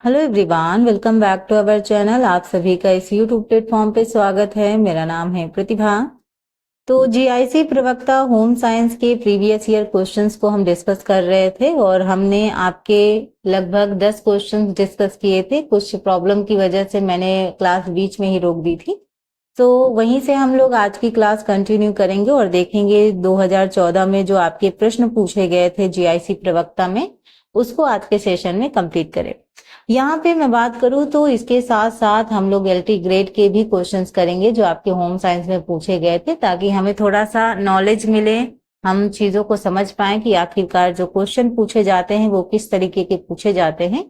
Hello everyone, welcome back to our channel. आप सभी का इस यूट्यूब प्लेटफॉर्म पे स्वागत है। मेरा नाम है प्रतिभा। तो जीआईसी प्रवक्ता होम साइंस के प्रीवियस ईयर क्वेश्चंस को हम डिस्कस कर रहे थे और हमने आपके लगभग 10 क्वेश्चंस डिस्कस किए थे। कुछ प्रॉब्लम की वजह से मैंने क्लास बीच में ही रोक दी थी। तो वहीं से हम लोग आज की क्लास कंटिन्यू करेंगे और देखेंगे 2014 में जो आपके प्रश्न पूछे गए थे जीआईसी प्रवक्ता में, उसको आज के सेशन में कंप्लीट करें। यहाँ पे मैं बात करूँ तो इसके साथ साथ हम लोग एलटी ग्रेड के भी क्वेश्चंस करेंगे जो आपके होम साइंस में पूछे गए थे, ताकि हमें थोड़ा सा नॉलेज मिले, हम चीजों को समझ पाए कि आखिरकार जो क्वेश्चन पूछे जाते हैं वो किस तरीके के पूछे जाते हैं।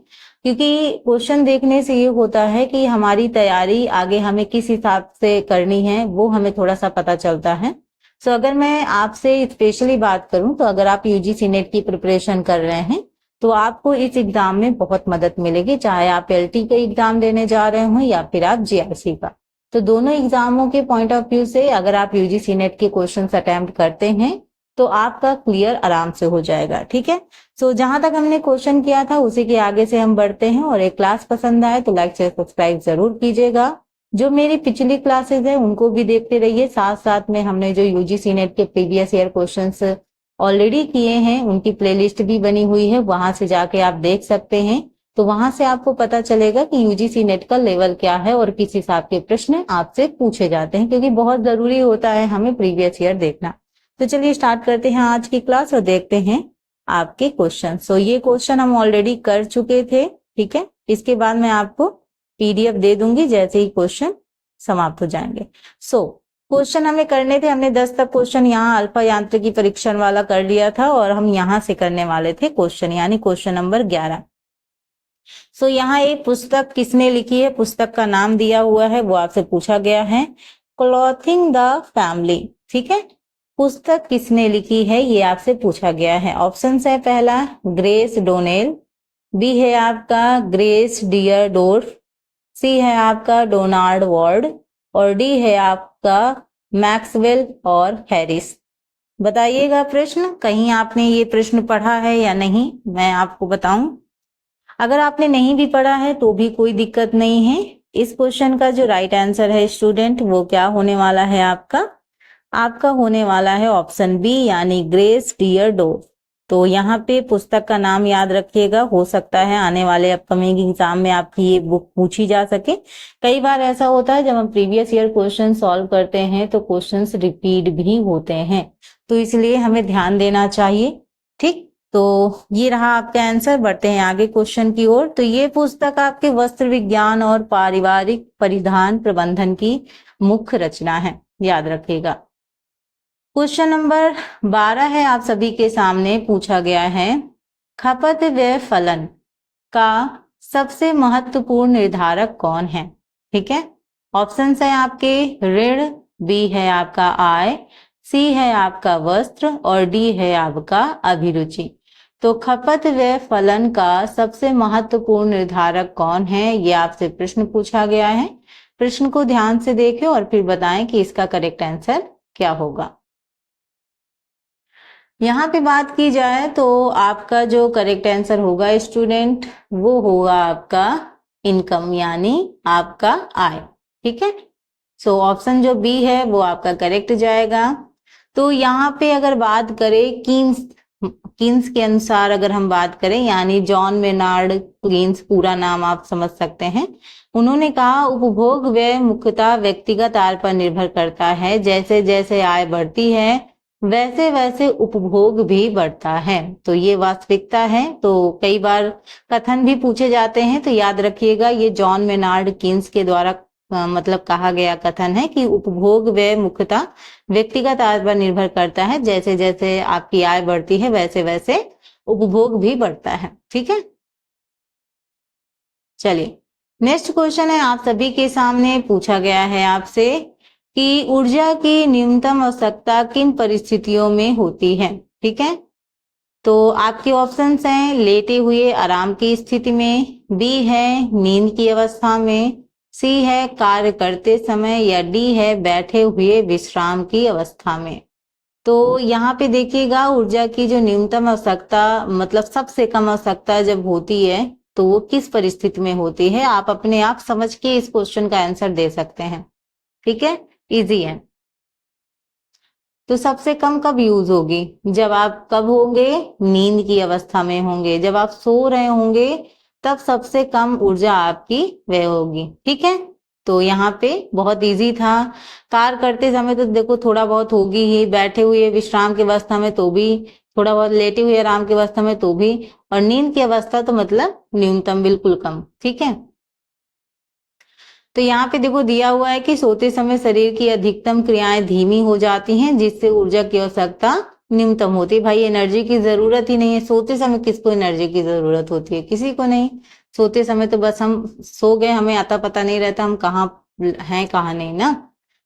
क्योंकि क्वेश्चन देखने से ये होता है कि हमारी तैयारी आगे हमें किस हिसाब से करनी है वो हमें थोड़ा सा पता चलता है। सो अगर मैं आपसे स्पेशली बात करूं तो अगर आप यूजीसी नेट की प्रिपरेशन कर रहे हैं तो आपको इस एग्जाम में बहुत मदद मिलेगी, चाहे आप एलटी का एग्जाम देने जा रहे हो या फिर आप जीआईसी का। तो दोनों एग्जामों के पॉइंट ऑफ व्यू से अगर आप यूजीसी नेट के क्वेश्चंस अटेम्प्ट करते हैं तो आपका क्लियर आराम से हो जाएगा। ठीक है। सो जहां तक हमने क्वेश्चन किया था उसी के आगे से हम बढ़ते हैं। और एक क्लास पसंद आए तो लाइक शेयर सब्सक्राइब जरूर कीजिएगा। जो मेरी पिछली क्लासेस है उनको भी देखते रहिए। साथ साथ में हमने जो यूजीसी नेट के प्रीवियस ईयर क्वेश्चंस ऑलरेडी किए हैं उनकी प्लेलिस्ट भी बनी हुई है, वहां से जाके आप देख सकते हैं। तो वहां से आपको पता चलेगा कि यूजीसी नेट का लेवल क्या है और किस हिसाब के प्रश्न आपसे पूछे जाते हैं, क्योंकि बहुत जरूरी होता है हमें प्रीवियस ईयर देखना। तो चलिए स्टार्ट करते हैं आज की क्लास और देखते हैं आपके क्वेश्चन। सो ये क्वेश्चन हम ऑलरेडी कर चुके थे। ठीक है। इसके बाद मैं आपको पीडीएफ दे दूंगी जैसे ही क्वेश्चन समाप्त हो जाएंगे। सो क्वेश्चन हमें करने थे, हमने 10 तक क्वेश्चन यहाँ अल्फा यांत्रिकी परीक्षण वाला कर लिया था और हम यहाँ से करने वाले थे क्वेश्चन, यानी क्वेश्चन नंबर 11। सो यहाँ एक पुस्तक किसने लिखी है, पुस्तक का नाम दिया हुआ है, वो आपसे पूछा गया है। Clothing the family. ठीक है। पुस्तक किसने लिखी है ये आपसे पूछा गया है। ऑप्शन है पहला ग्रेस डोनेल, बी है आपका ग्रेस डियरडोर्फ, सी है आपका डोनाल्ड वार्ड और डी है आपका मैक्सवेल और हैरिस। बताइएगा प्रश्न, कहीं आपने ये प्रश्न पढ़ा है या नहीं, मैं आपको बताऊं। अगर आपने नहीं भी पढ़ा है तो भी कोई दिक्कत नहीं है। इस क्वेश्चन का जो राइट आंसर है स्टूडेंट वो क्या होने वाला है आपका होने वाला है ऑप्शन बी, यानी ग्रेस डियरडोर्फ। तो यहाँ पे पुस्तक का नाम याद रखिएगा, हो सकता है आने वाले अपकमिंग एग्जाम में आपकी ये बुक पूछी जा सके। कई बार ऐसा होता है जब हम प्रीवियस ईयर क्वेश्चन सॉल्व करते हैं तो क्वेश्चंस रिपीट भी होते हैं, तो इसलिए हमें ध्यान देना चाहिए। ठीक। तो ये रहा आपका आंसर। बढ़ते हैं आगे क्वेश्चन की ओर। तो ये पुस्तक आपके वस्त्र विज्ञान और पारिवारिक परिधान प्रबंधन की मुख्य रचना है, याद रखिएगा। क्वेश्चन नंबर 12 है, आप सभी के सामने पूछा गया है। खपत व्यय फलन का सबसे महत्वपूर्ण निर्धारक कौन है। ठीक है। ऑप्शन है आपके ऋण, बी है आपका आय, सी है आपका वस्त्र और डी है आपका अभिरुचि। तो खपत व्यय फलन का सबसे महत्वपूर्ण निर्धारक कौन है, ये आपसे प्रश्न पूछा गया है। प्रश्न को ध्यान से देखें और फिर बताएं कि इसका करेक्ट आंसर क्या होगा। यहाँ पे बात की जाए तो आपका जो करेक्ट आंसर होगा स्टूडेंट वो होगा आपका इनकम, यानी आपका आय। ठीक है। सो ऑप्शन जो बी है वो आपका करेक्ट जाएगा। तो यहाँ पे अगर बात करें कीन्स के अनुसार, अगर हम बात करें, यानी जॉन मेनार्ड कीन्स पूरा नाम आप समझ सकते हैं, उन्होंने कहा उपभोग व्यय मुख्यतः व्यक्तिगत आय पर निर्भर करता है। जैसे जैसे आय बढ़ती है वैसे वैसे उपभोग भी बढ़ता है। तो ये वास्तविकता है। तो कई बार कथन भी पूछे जाते हैं, तो याद रखिएगा ये जॉन मेनार्ड कीन्स के द्वारा मतलब कहा गया कथन है कि उपभोग व्यय मुख्यतः व्यक्तिगत आय पर निर्भर करता है। जैसे जैसे आपकी आय बढ़ती है वैसे वैसे उपभोग भी बढ़ता है। ठीक है। चलिए नेक्स्ट क्वेश्चन है, आप सभी के सामने पूछा गया है आपसे कि ऊर्जा की न्यूनतम आवश्यकता किन परिस्थितियों में होती है। ठीक है। तो आपके ऑप्शंस हैं लेटे हुए आराम की स्थिति में, बी है नींद की अवस्था में, सी है कार्य करते समय या डी है बैठे हुए विश्राम की अवस्था में। तो यहाँ पे देखिएगा ऊर्जा की जो न्यूनतम आवश्यकता मतलब सबसे कम आवश्यकता जब होती है तो वो किस परिस्थिति में होती है। आप अपने आप समझ के इस क्वेश्चन का आंसर दे सकते हैं, ठीक है, इजी है। तो सबसे कम कब यूज होगी, जब आप कब होंगे, नींद की अवस्था में होंगे, जब आप सो रहे होंगे तब सबसे कम ऊर्जा आपकी वह होगी, ठीक है। तो यहाँ पे बहुत इजी था। कार्य करते समय तो देखो थोड़ा बहुत होगी ही, बैठे हुए विश्राम की अवस्था में तो भी, थोड़ा बहुत लेटे हुए आराम की अवस्था में तो भी, और नींद की अवस्था तो मतलब न्यूनतम बिल्कुल कम, ठीक है। तो यहाँ पे देखो दिया हुआ है कि सोते समय शरीर की अधिकतम क्रियाएं धीमी हो जाती हैं, जिससे ऊर्जा की आवश्यकता न्यूनतम होती है। भाई एनर्जी की जरूरत ही नहीं है, सोते समय किसको एनर्जी की जरूरत होती है, किसी को नहीं। सोते समय तो बस हम सो गए, हमें आता पता नहीं रहता हम कहाँ हैं कहाँ नहीं ना।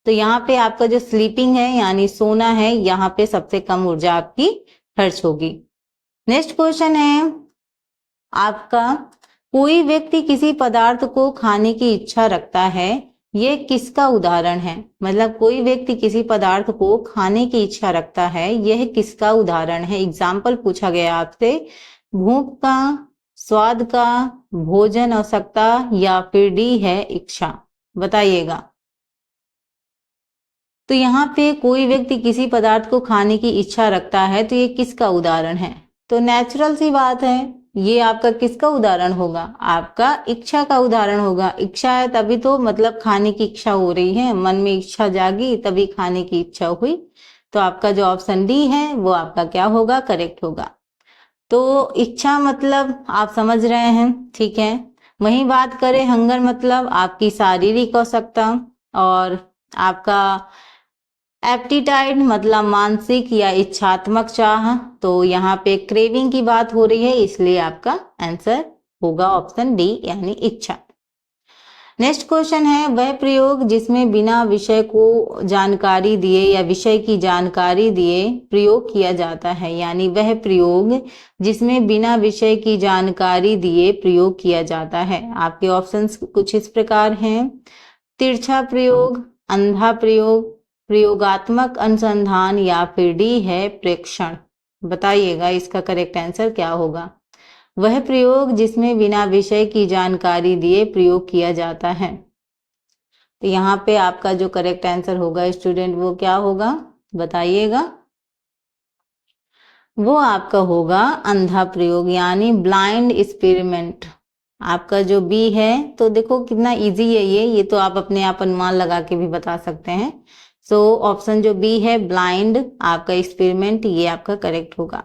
तो यहाँ पे आपका जो स्लीपिंग है यानी सोना है, यहाँ पे सबसे कम ऊर्जा आपकी खर्च होगी। नेक्स्ट क्वेश्चन है आपका, कोई व्यक्ति किसी पदार्थ को खाने की इच्छा रखता है, ये किसका उदाहरण है। मतलब कोई व्यक्ति किसी पदार्थ को खाने की इच्छा रखता है, यह किसका उदाहरण है। एग्जाम्पल पूछा गया आपसे, भूख का, स्वाद का, भोजन आवश्यकता, या फिर डी है इच्छा, बताइएगा। तो यहाँ पे कोई व्यक्ति किसी पदार्थ को खाने की इच्छा रखता है, तो ये किसका उदाहरण है। तो नेचुरल सी बात है, ये आपका किसका उदाहरण होगा, आपका इच्छा का उदाहरण होगा। इच्छा है तभी तो मतलब खाने की इच्छा हो रही है, मन में इच्छा जागी तभी खाने की इच्छा हुई। तो आपका जो ऑप्शन डी है वो आपका क्या होगा, करेक्ट होगा। तो इच्छा मतलब आप समझ रहे हैं, ठीक है। वहीं बात करें हंगर मतलब आपकी शारीरिक आवश्यकता, और आपका एप्टीटाइट मतलब मानसिक या इच्छात्मक चाह। तो यहाँ पे क्रेविंग की बात हो रही है, इसलिए आपका आंसर होगा ऑप्शन डी यानी इच्छा। नेक्स्ट क्वेश्चन है, वह प्रयोग जिसमें बिना विषय को जानकारी दिए या विषय की जानकारी दिए प्रयोग किया जाता है, यानी वह प्रयोग जिसमें बिना विषय की जानकारी दिए प्रयोग किया जाता है। आपके ऑप्शंस कुछ इस प्रकार हैं, तिरछा प्रयोग, अंधा प्रयोग, प्रयोगात्मक अनुसंधान, या फिर डी है प्रेक्षण। बताइएगा इसका करेक्ट आंसर क्या होगा। वह प्रयोग जिसमें बिना विषय की जानकारी दिए प्रयोग किया जाता है। तो यहाँ पे आपका जो करेक्ट आंसर होगा स्टूडेंट वो क्या होगा, बताइएगा। वो आपका होगा अंधा प्रयोग यानी ब्लाइंड एक्सपेरिमेंट। आपका जो बी है, तो देखो कितना इजी है ये तो आप अपने आप अनुमान लगा के भी बता सकते हैं। सो ऑप्शन जो बी है ब्लाइंड आपका एक्सपेरिमेंट, ये आपका करेक्ट होगा।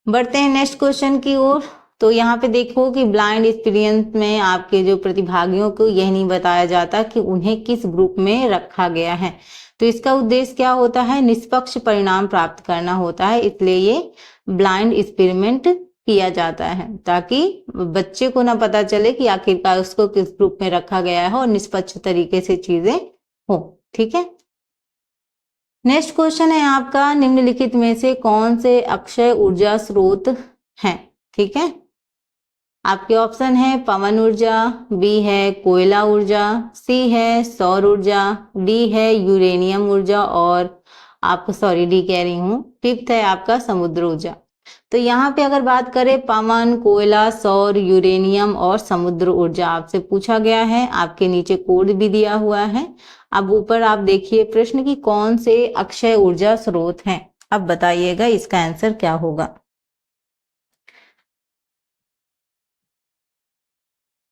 बढ़ते हैं नेक्स्ट क्वेश्चन की ओर। तो यहाँ पे देखो कि ब्लाइंड एक्सपीरियंस में आपके जो प्रतिभागियों को यह नहीं बताया जाता कि उन्हें किस ग्रुप में रखा गया है। तो इसका उद्देश्य क्या होता है, निष्पक्ष परिणाम प्राप्त करना होता है, इसलिए ये ब्लाइंड एक्सपेरिमेंट किया जाता है, ताकि बच्चे को ना पता चले कि आखिरकार उसको किस ग्रुप में रखा गया है और निष्पक्ष तरीके से चीजें हो, ठीक है। नेक्स्ट क्वेश्चन है आपका, निम्नलिखित में से कौन से अक्षय ऊर्जा स्रोत हैं, ठीक है। आपके ऑप्शन है पवन ऊर्जा, बी है कोयला ऊर्जा, सी है सौर ऊर्जा, डी है यूरेनियम ऊर्जा, और आपको सॉरी डी कह रही हूं, फिफ्थ है आपका समुद्र ऊर्जा। तो यहाँ पे अगर बात करें पवन, कोयला, सौर, यूरेनियम और समुद्र ऊर्जा आपसे पूछा गया है, आपके नीचे कोड भी दिया हुआ है। अब ऊपर आप देखिए प्रश्न की कौन से अक्षय ऊर्जा स्रोत हैं, अब बताइएगा इसका आंसर क्या होगा।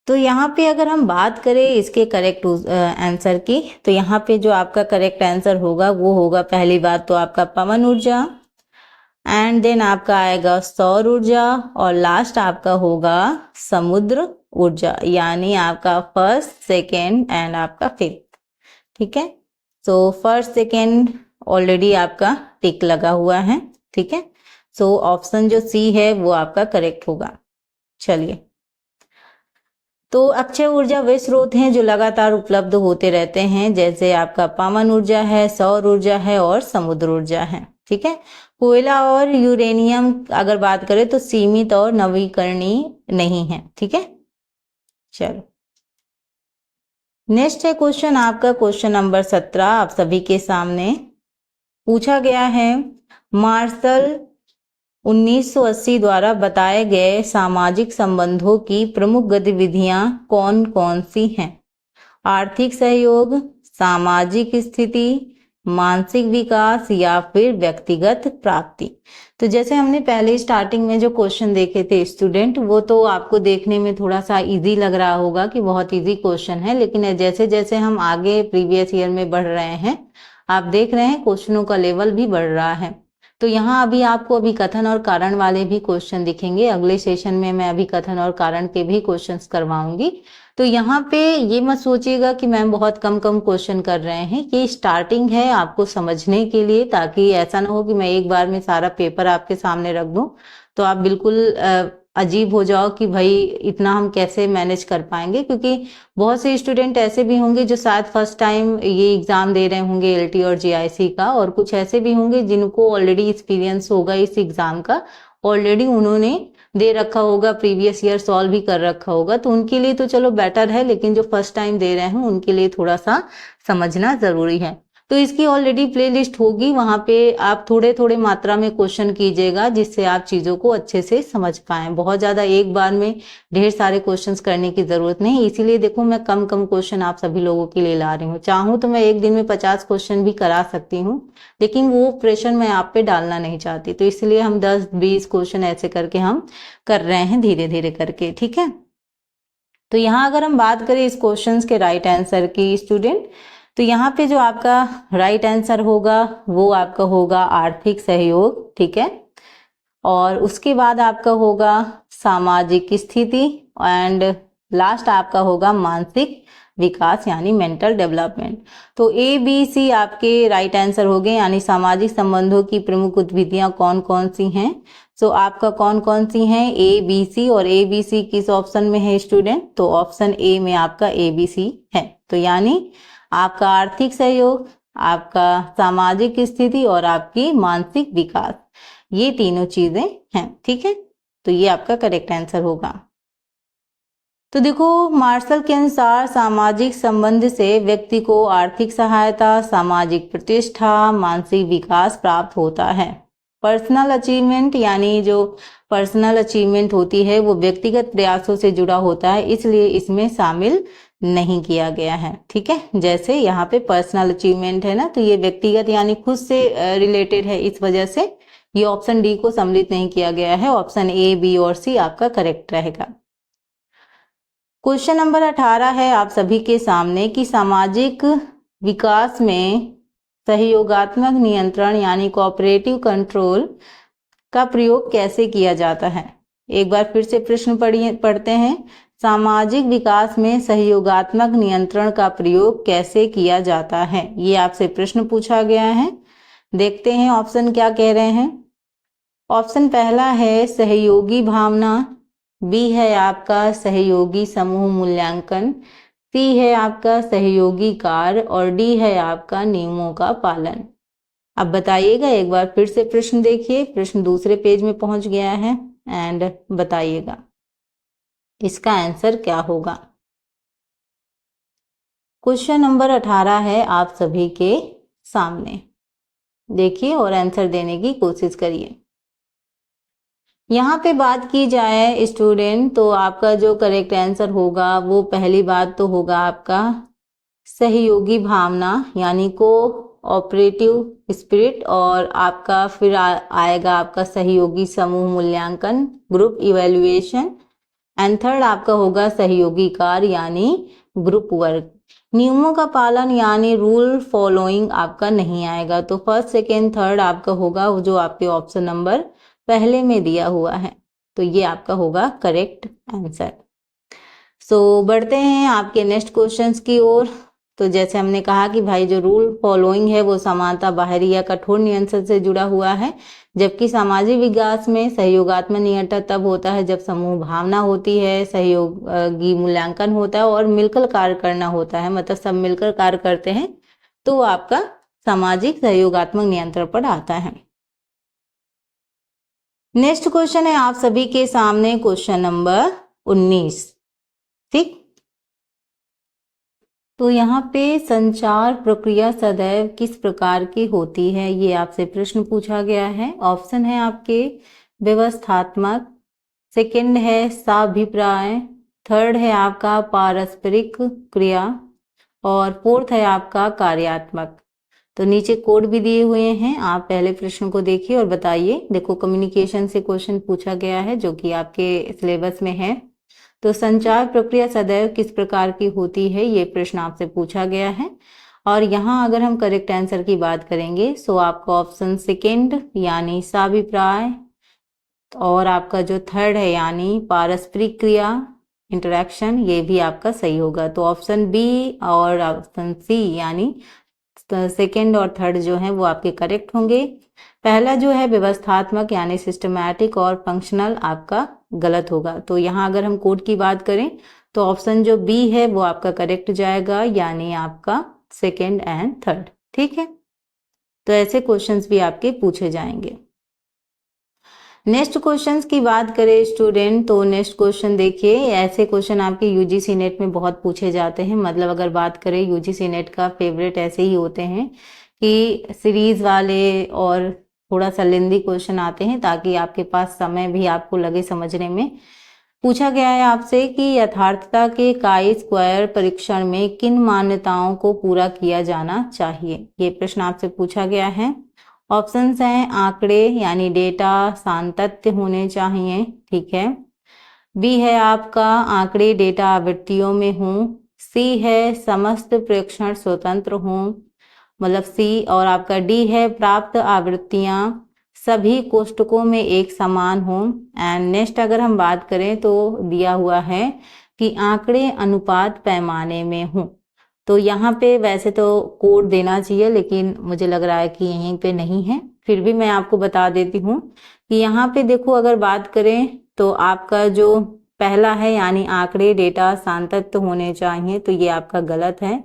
तो यहाँ पे अगर हम बात करें इसके करेक्ट आंसर की, तो यहाँ पे जो आपका करेक्ट आंसर होगा वो होगा, पहली बात तो आपका पवन ऊर्जा, एंड देन आपका आएगा सौर ऊर्जा, और लास्ट आपका होगा समुद्र ऊर्जा, यानी आपका फर्स्ट, सेकेंड एंड आपका फिफ्थ, ठीक है। सो फर्स्ट सेकेंड ऑलरेडी आपका टिक लगा हुआ है, ठीक है। सो ऑप्शन जो सी है वो आपका करेक्ट होगा। चलिए, तो अक्षय ऊर्जा वे स्रोत हैं जो लगातार उपलब्ध होते रहते हैं, जैसे आपका पवन ऊर्जा है, सौर ऊर्जा है और समुद्र ऊर्जा है, ठीक है। कोयला और यूरेनियम अगर बात करें तो सीमित और नवीकरणीय नहीं है, ठीक है। चलो नेक्स्ट है क्वेश्चन आपका, क्वेश्चन नंबर 17 आप सभी के सामने पूछा गया है। मार्शल 1980 द्वारा बताए गए सामाजिक संबंधों की प्रमुख गतिविधियां कौन कौन सी हैं? आर्थिक सहयोग, सामाजिक स्थिति, मानसिक विकास या फिर व्यक्तिगत प्राप्ति। तो जैसे हमने पहले स्टार्टिंग में जो क्वेश्चन देखे थे स्टूडेंट, वो तो आपको देखने में थोड़ा सा इजी लग रहा होगा कि बहुत इजी क्वेश्चन है, लेकिन जैसे जैसे हम आगे प्रीवियस ईयर में बढ़ रहे हैं, आप देख रहे हैं क्वेश्चनों का लेवल भी बढ़ रहा है। तो यहाँ अभी आपको अभी कथन और कारण वाले भी क्वेश्चन दिखेंगे। अगले सेशन में मैं अभी कथन और कारण के भी क्वेश्चंस करवाऊंगी। तो यहाँ पे ये मत सोचिएगा कि मैम बहुत कम कम क्वेश्चन कर रहे हैं, ये स्टार्टिंग है आपको समझने के लिए, ताकि ऐसा ना हो कि मैं एक बार में सारा पेपर आपके सामने रख दूं तो आप बिल्कुल अजीब हो जाओ कि भाई इतना हम कैसे मैनेज कर पाएंगे। क्योंकि बहुत से स्टूडेंट ऐसे भी होंगे जो शायद फर्स्ट टाइम ये एग्जाम दे रहे होंगे एलटी और जीआईसी का, और कुछ ऐसे भी होंगे जिनको ऑलरेडी एक्सपीरियंस होगा इस एग्जाम का, ऑलरेडी उन्होंने दे रखा होगा, प्रीवियस ईयर सॉल्व भी कर रखा होगा, तो उनके लिए तो चलो बेटर है, लेकिन जो फर्स्ट टाइम दे रहे हैं उनके लिए थोड़ा सा समझना जरूरी है। तो इसकी ऑलरेडी प्लेलिस्ट होगी, वहां पे आप थोड़े थोड़े मात्रा में क्वेश्चन कीजिएगा, जिससे आप चीजों को अच्छे से समझ पाएं। बहुत ज्यादा एक बार में ढेर सारे क्वेश्चंस करने की जरूरत नहीं, इसीलिए देखो मैं कम कम क्वेश्चन आप सभी लोगों के लिए ला रही हूँ। चाहूँ तो मैं एक दिन में 50 क्वेश्चन भी करा सकती हूँ, लेकिन वो प्रेशर मैं आप पे डालना नहीं चाहती, तो इसलिए हम 10-20 क्वेश्चन ऐसे करके हम कर रहे हैं धीरे धीरे करके, ठीक है। तो यहाँ अगर हम बात करें इस क्वेश्चन के राइट आंसर की स्टूडेंट, तो यहाँ पे जो आपका राइट आंसर होगा वो आपका होगा आर्थिक सहयोग, ठीक है। और उसके बाद आपका होगा सामाजिक स्थिति, एंड लास्ट आपका होगा मानसिक विकास यानी मेंटल डेवलपमेंट। तो ए बी सी आपके राइट आंसर हो गए, यानी सामाजिक संबंधों की प्रमुख गतिविधियां कौन कौन सी हैं। सो आपका कौन कौन सी हैं, ए बी सी, और ए बी सी किस ऑप्शन में है स्टूडेंट, तो ऑप्शन ए में आपका ए बी सी है। तो यानी आपका आर्थिक सहयोग, आपका सामाजिक स्थिति और आपकी मानसिक विकास, ये तीनों चीजें हैं, ठीक है। तो ये आपका करेक्ट आंसर होगा। तो देखो मार्शल के अनुसार सामाजिक संबंध से व्यक्ति को आर्थिक सहायता, सामाजिक प्रतिष्ठा, मानसिक विकास प्राप्त होता है। पर्सनल अचीवमेंट, यानी जो पर्सनल अचीवमेंट होती है वो व्यक्तिगत प्रयासों से जुड़ा होता है, इसलिए इसमें शामिल नहीं किया गया है, ठीक है। जैसे यहाँ पे पर्सनल अचीवमेंट है ना, तो ये व्यक्तिगत यानी खुद से रिलेटेड है, इस वजह से ये ऑप्शन डी को सम्मिलित नहीं किया गया है। ऑप्शन ए, बी और सी आपका करेक्ट रहेगा। क्वेश्चन नंबर 18 है आप सभी के सामने कि सामाजिक विकास में सहयोगात्मक नियंत्रण यानी कोऑपरेटिव कंट्रोल का प्रयोग कैसे किया जाता है। एक बार फिर से प्रश्न पढ़ते हैं, सामाजिक विकास में सहयोगात्मक नियंत्रण का प्रयोग कैसे किया जाता है, ये आपसे प्रश्न पूछा गया है। देखते हैं ऑप्शन क्या कह रहे हैं। ऑप्शन पहला है सहयोगी भावना, बी है आपका सहयोगी समूह मूल्यांकन, सी है आपका सहयोगी कार्य, और डी है आपका नियमों का पालन। अब बताइएगा, एक बार फिर से प्रश्न देखिए, प्रश्न दूसरे पेज में पहुंच गया है, एंड बताइएगा इसका आंसर क्या होगा। क्वेश्चन नंबर 18 है आप सभी के सामने, देखिए और आंसर देने की कोशिश करिए। यहाँ पे बात की जाए स्टूडेंट, तो आपका जो करेक्ट आंसर होगा वो पहली बात तो होगा आपका सहयोगी भावना यानी को ऑपरेटिव स्पिरिट, और आपका फिर आएगा आपका सहयोगी समूह मूल्यांकन, ग्रुप इवैल्यूएशन, एंड थर्ड आपका होगा सहयोगी कार्य यानी ग्रुप वर्क। नियमों का पालन यानी रूल फॉलोइंग आपका नहीं आएगा, तो फर्स्ट सेकेंड थर्ड आपका होगा जो आपके ऑप्शन नंबर पहले में दिया हुआ है, तो ये आपका होगा करेक्ट आंसर। सो बढ़ते हैं आपके नेक्स्ट क्वेश्चंस की ओर। तो जैसे हमने कहा कि भाई जो रूल फॉलोइंग है वो समानता बाहरी या कठोर नियंत्रण से जुड़ा हुआ है, जबकि सामाजिक विकास में सहयोगात्मक नियंत्रण तब होता है जब समूह भावना होती है, सहयोगी मूल्यांकन होता है और मिलकर कार्य करना होता है, मतलब सब मिलकर कार्य करते हैं, तो आपका सामाजिक सहयोगात्मक नियंत्रण पर आता है। नेक्स्ट क्वेश्चन है आप सभी के सामने क्वेश्चन नंबर 19, ठीक। तो यहाँ पे संचार प्रक्रिया सदैव किस प्रकार की होती है, ये आपसे प्रश्न पूछा गया है। ऑप्शन है आपके व्यवस्थात्मक, सेकंड है साभिप्राय, थर्ड है आपका पारस्परिक क्रिया और फोर्थ है आपका कार्यात्मक। तो नीचे कोड भी दिए हुए हैं, आप पहले प्रश्न को देखिए और बताइए। देखो कम्युनिकेशन से क्वेश्चन पूछा गया है जो कि आपके सिलेबस में है। तो संचार प्रक्रिया सदैव किस प्रकार की होती है, ये प्रश्न आपसे पूछा गया है। और यहाँ अगर हम करेक्ट आंसर की बात करेंगे सो आपका ऑप्शन सेकेंड यानी साभिप्राय और आपका जो थर्ड है यानी पारस्परिक क्रिया इंटरेक्शन, ये भी आपका सही होगा। तो ऑप्शन बी और ऑप्शन सी यानी सेकेंड और थर्ड जो है वो आपके करेक्ट होंगे। पहला जो है व्यवस्थात्मक यानी सिस्टमैटिक और फंक्शनल आपका गलत होगा। तो यहाँ अगर हम कोड की बात करें तो ऑप्शन जो बी है वो आपका करेक्ट जाएगा, यानी आपका सेकेंड एंड थर्ड। ठीक है, तो ऐसे क्वेश्चंस भी आपके पूछे जाएंगे। नेक्स्ट क्वेश्चंस की बात करें स्टूडेंट, तो नेक्स्ट क्वेश्चन देखिए, ऐसे क्वेश्चन आपके यूजीसी नेट में बहुत पूछे जाते हैं। मतलब अगर बात करें यूजीसी नेट का फेवरेट ऐसे ही होते हैं कि सीरीज वाले और थोड़ा सा लेंदी क्वेश्चन आते हैं ताकि आपके पास समय भी आपको लगे समझने में। पूछा गया है आपसे कि यथार्थता के काई स्क्वायर परीक्षण में किन मान्यताओं को पूरा किया जाना चाहिए, ये प्रश्न आपसे पूछा गया है। ऑप्शंस हैं आंकड़े यानी डेटा सातत्य होने चाहिए, ठीक है। बी है आपका आंकड़े डेटा आवृत्तियों में हों। सी है समस्त प्रेक्षण स्वतंत्र हों, मतलब सी। और आपका डी है प्राप्त आवृत्तियां सभी कोष्ठकों में एक समान हों। एंड नेक्स्ट अगर हम बात करें तो दिया हुआ है कि आंकड़े अनुपात पैमाने में हों। तो यहाँ पे वैसे तो कोड देना चाहिए लेकिन मुझे लग रहा है कि यहीं पे नहीं है, फिर भी मैं आपको बता देती हूँ कि यहाँ पे देखो अगर बात करें तो आपका जो पहला है यानी आंकड़े डेटा सातत्य होने चाहिए, तो ये आपका गलत है।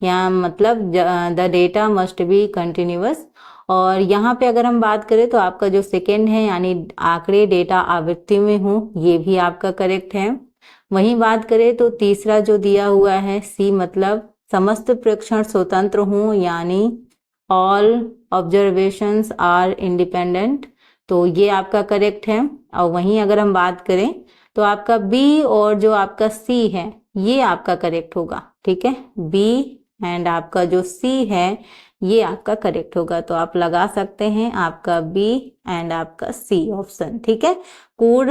यहाँ मतलब the data must be continuous. और यहाँ पे अगर हम बात करें तो आपका जो सेकेंड है यानी आंकड़े डेटा आवृत्ति में हो, ये भी आपका करेक्ट है। वहीं बात करें तो तीसरा जो दिया हुआ है सी मतलब समस्त प्रेक्षण स्वतंत्र हों, यानी ऑल ऑब्जर्वेशंस आर इंडिपेंडेंट, तो ये आपका करेक्ट है। और वहीं अगर हम बात करें तो आपका बी और जो आपका सी है ये आपका करेक्ट होगा, ठीक है। बी एंड आपका जो सी है ये आपका करेक्ट होगा, तो आप लगा सकते हैं आपका बी एंड आपका सी ऑप्शन, ठीक है। कोड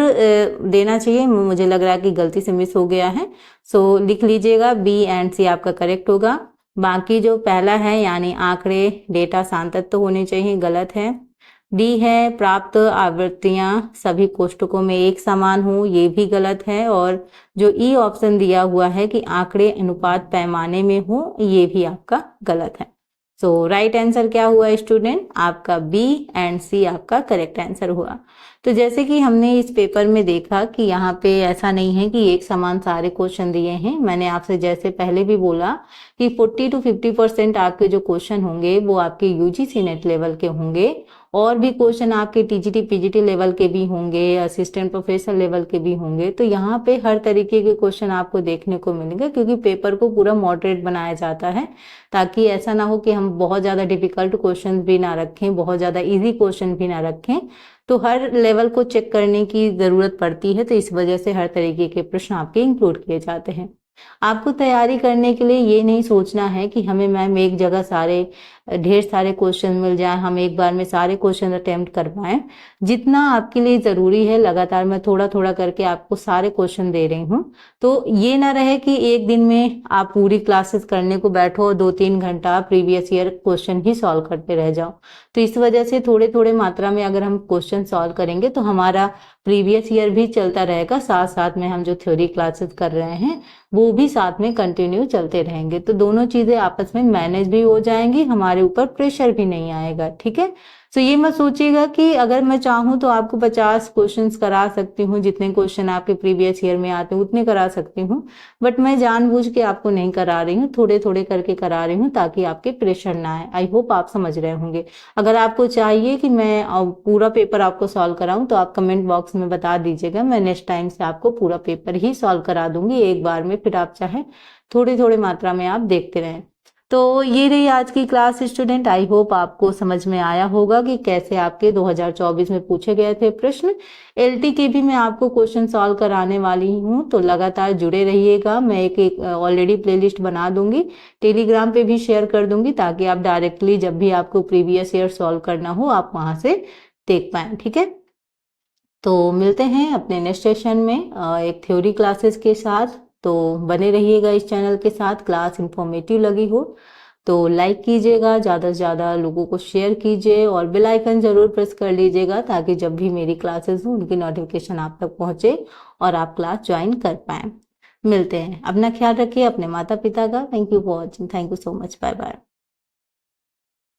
देना चाहिए, मुझे लग रहा है कि गलती से मिस हो गया है, सो लिख लीजिएगा बी एंड सी आपका करेक्ट होगा। बाकी जो पहला है यानी आंकड़े डेटा सातत्य होने चाहिए, गलत है। डी है प्राप्त आवृत्तियां सभी कोष्ठकों में एक समान हो, ये भी गलत है। और जो ई ऑप्शन दिया हुआ है कि आंकड़े अनुपात पैमाने में हो, ये भी आपका गलत है। सो राइट आंसर क्या हुआ स्टूडेंट, आपका बी एंड सी आपका करेक्ट आंसर हुआ। तो जैसे कि हमने इस पेपर में देखा कि यहाँ पे ऐसा नहीं है कि एक समान सारे क्वेश्चन दिए हैं। मैंने आपसे जैसे पहले भी बोला कि 40 to 50% आपके जो क्वेश्चन होंगे वो आपके यूजीसी नेट लेवल के होंगे, और भी क्वेश्चन आपके टीजीटी पीजीटी लेवल के भी होंगे, असिस्टेंट प्रोफेसर लेवल के भी होंगे। तो यहाँ पे हर तरीके के क्वेश्चन आपको देखने को मिलेंगे, क्योंकि पेपर को पूरा मॉडरेट बनाया जाता है ताकि ऐसा ना हो कि हम बहुत ज़्यादा डिफिकल्ट क्वेश्चन भी ना रखें, बहुत ज़्यादा इजी क्वेश्चन भी ना रखें। तो हर लेवल को चेक करने की ज़रूरत पड़ती है, तो इस वजह से हर तरीके के प्रश्न आपके इंक्लूड किए जाते हैं। आपको तैयारी करने के लिए ये नहीं सोचना है कि हमें मैम एक जगह ढेर सारे क्वेश्चन मिल जाए, हम एक बार में सारे क्वेश्चन अटेम्प्ट कर पाएं। जितना आपके लिए ज़रूरी है, लगातार मैं थोड़ा थोड़ा करके आपको सारे क्वेश्चन दे रही हूँ। तो ये ना रहे कि एक दिन में आप पूरी क्लासेस करने को बैठो और 2-3 घंटा प्रीवियस ईयर क्वेश्चन ही सॉल्व करते रह जाओ। तो इस वजह से थोड़े थोड़े मात्रा में अगर हम क्वेश्चन सॉल्व करेंगे तो हमारा प्रीवियस ईयर भी चलता रहेगा, साथ साथ में हम जो थ्योरी क्लासेस कर रहे हैं वो भी साथ में कंटिन्यू चलते रहेंगे। तो दोनों चीजें आपस में मैनेज भी हो जाएंगी, हमारे ऊपर प्रेशर भी नहीं आएगा, ठीक है। तो ये मत सोचिएगा कि अगर मैं चाहूँ तो आपको 50 क्वेश्चंस करा सकती हूँ, जितने क्वेश्चन आपके प्रीवियस ईयर में आते हैं उतने करा सकती हूँ, बट मैं जानबूझ के आपको नहीं करा रही हूँ, थोड़े थोड़े करके करा रही हूँ ताकि आपके प्रेशर ना आए। आई होप आप समझ रहे होंगे। अगर आपको चाहिए कि मैं पूरा पेपर आपको सॉल्व कराऊं तो आप कमेंट बॉक्स में बता दीजिएगा, मैं नेक्स्ट टाइम से आपको पूरा पेपर ही सॉल्व करा दूंगी एक बार में, फिर आप चाहे थोड़ी थोड़ी मात्रा में आप देखते रहें। तो ये रही आज की क्लास स्टूडेंट। आई होप आपको समझ में आया होगा कि कैसे आपके 2024 में पूछे गए थे प्रश्न। एलटी के भी मैं आपको क्वेश्चन सॉल्व कराने वाली हूँ, तो लगातार जुड़े रहिएगा। मैं एक ऑलरेडी प्लेलिस्ट बना दूंगी, टेलीग्राम पे भी शेयर कर दूंगी, ताकि आप डायरेक्टली जब भी आपको प्रीवियस ईयर सॉल्व करना हो आप वहां से देख पाए। ठीक है, तो मिलते हैं अपने नेक्स्ट सेशन में एक थ्योरी क्लासेस के साथ। तो बने रहिएगा इस चैनल के साथ। क्लास इंफॉर्मेटिव लगी हो तो लाइक कीजिएगा, ज़्यादा से ज़्यादा लोगों को शेयर कीजिए और बेल आइकन ज़रूर प्रेस कर लीजिएगा, ताकि जब भी मेरी क्लासेस हो उनकी नोटिफिकेशन आप तक पहुँचे और आप क्लास ज्वाइन कर पाएँ। मिलते हैं, अपना ख्याल रखिए, अपने माता पिता का। Thank you for watching, thank you so much, bye bye.